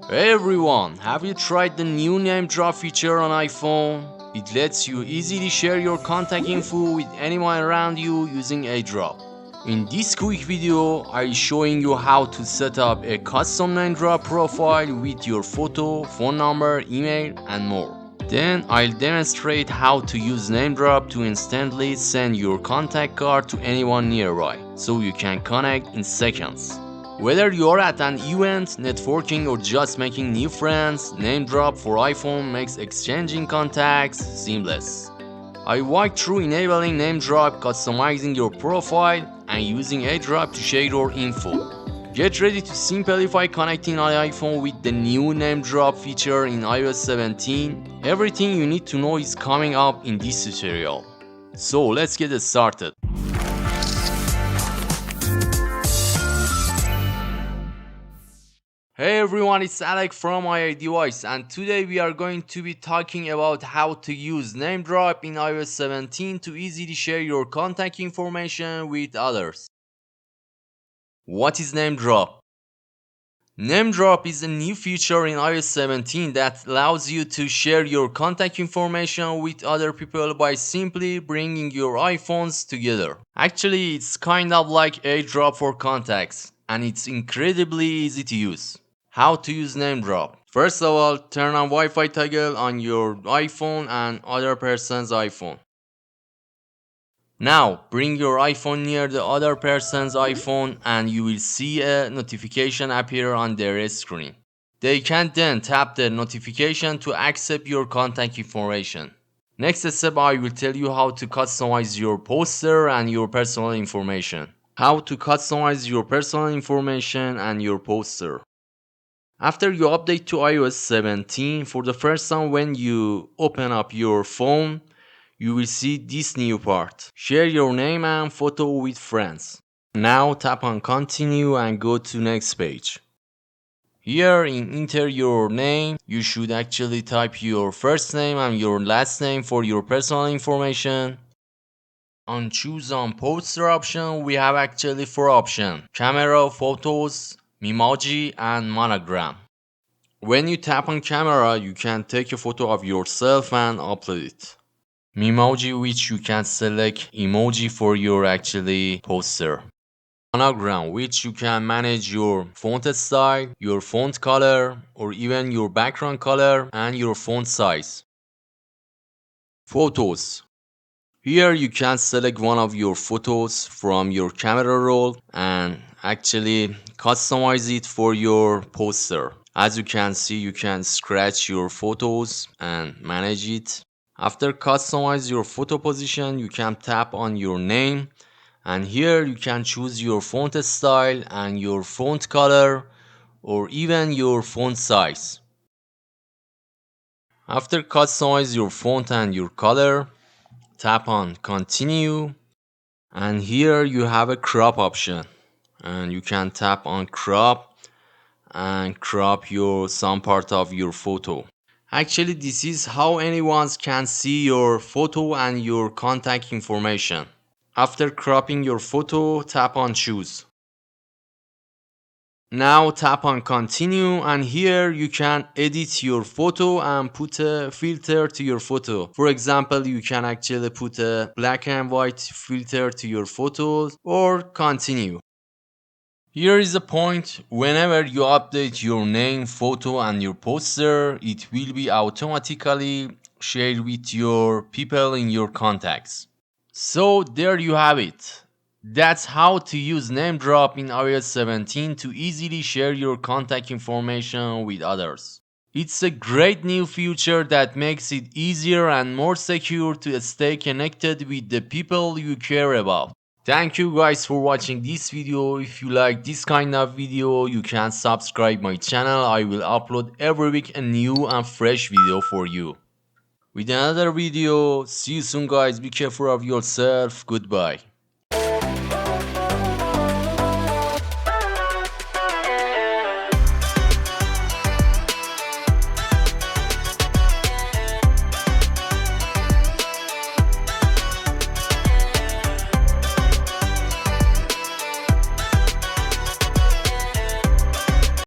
Hey everyone, have you tried the new name drop feature on iPhone? It lets you easily share your contact info with anyone around you using AirDrop. In this quick video, I'll showing you how to set up a custom name drop profile with your photo, phone number, email, and more. Then I'll demonstrate how to use NameDrop to instantly send your contact card to anyone nearby, so you can connect in seconds. Whether you're at an event, networking, or just making new friends, NameDrop for iPhone makes exchanging contacts seamless. I walked through enabling NameDrop, customizing your profile, and using AirDrop to share your info. Get ready to simplify connecting on iPhone with the new NameDrop feature in iOS 17. Everything you need to know is coming up in this tutorial. So let's get started. Hey everyone, it's Alec from iDevice, and today we are going to be talking about how to use NameDrop in iOS 17 to easily share your contact information with others. What is NameDrop? NameDrop is a new feature in iOS 17 that allows you to share your contact information with other people by simply bringing your iPhones together. Actually, it's kind of like AirDrop for contacts, and it's incredibly easy to use. How to use NameDrop. First of all, turn on Wi-Fi toggle on your iPhone and other person's iPhone. Now, bring your iPhone near the other person's iPhone and you will see a notification appear on their screen. They can then tap the notification to accept your contact information. Next step, I will tell you how to customize your poster and your personal information. How to customize your personal information and your poster. After you update to iOS 17, for the first time when you open up your phone, you will see this new part. Share your name and photo with friends. Now tap on continue and go to next page. Here in enter your name, you should actually type your first name and your last name for your personal information. On choose on poster option, we have actually 4 options: camera, photos, Memoji, and monogram. When you tap on camera, you can take a photo of yourself and upload it. Memoji, which you can select emoji for your actually poster. Monogram, which you can manage your font style, your font color, or even your background color and your font size. Photos. Here you can select one of your photos from your camera roll and actually customize it for your poster. As you can see, you can scratch your photos and manage it. After customize your photo position, you can tap on your name and here you can choose your font style and your font color or even your font size. After customize your font and your color, tap on continue and here you have a crop option and you can tap on crop and crop some part of your photo. Actually, this is how anyone can see your photo and your contact information. After cropping your photo, tap on choose. Now tap on continue and here you can edit your photo and put a filter to your photo. For example, you can actually put a black and white filter to your photos or continue. Here is the point: whenever you update your name, photo and your poster, it will be automatically shared with your people in your contacts. So there you have it. That's how to use NameDrop in iOS 17 to easily share your contact information with others. It's a great new feature that makes it easier and more secure to stay connected with the people you care about. Thank you guys for watching this video. If you like this kind of video, you can subscribe my channel. I will upload every week a new and fresh video for you. With another video, see you soon guys. Be careful of yourself. Goodbye.